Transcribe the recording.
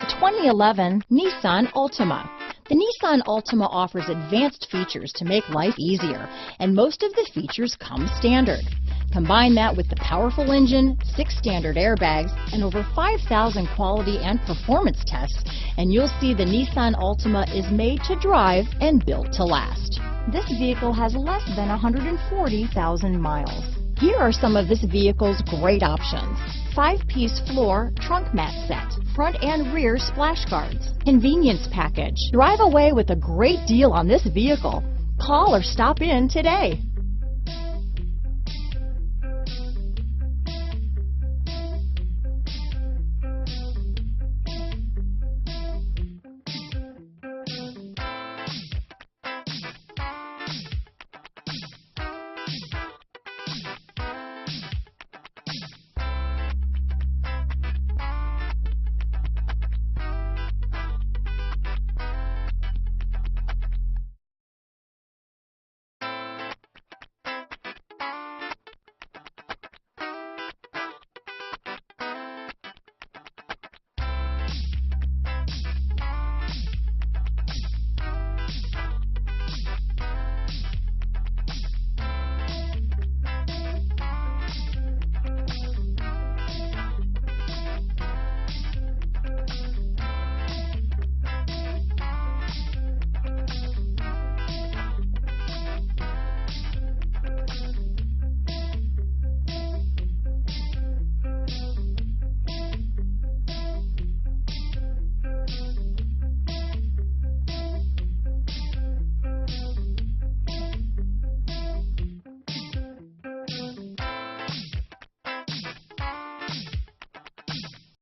The 2011 Nissan Altima. The Nissan Altima offers advanced features to make life easier, and most of the features come standard. Combine that with the powerful engine, 6 standard airbags, and over 5,000 quality and performance tests, and you'll see the Nissan Altima is made to drive and built to last. This vehicle has less than 140,000 miles. Here are some of this vehicle's great options: 5-piece floor trunk mat set, front and rear splash guards, convenience package. Drive away with a great deal on this vehicle. Call or stop in today.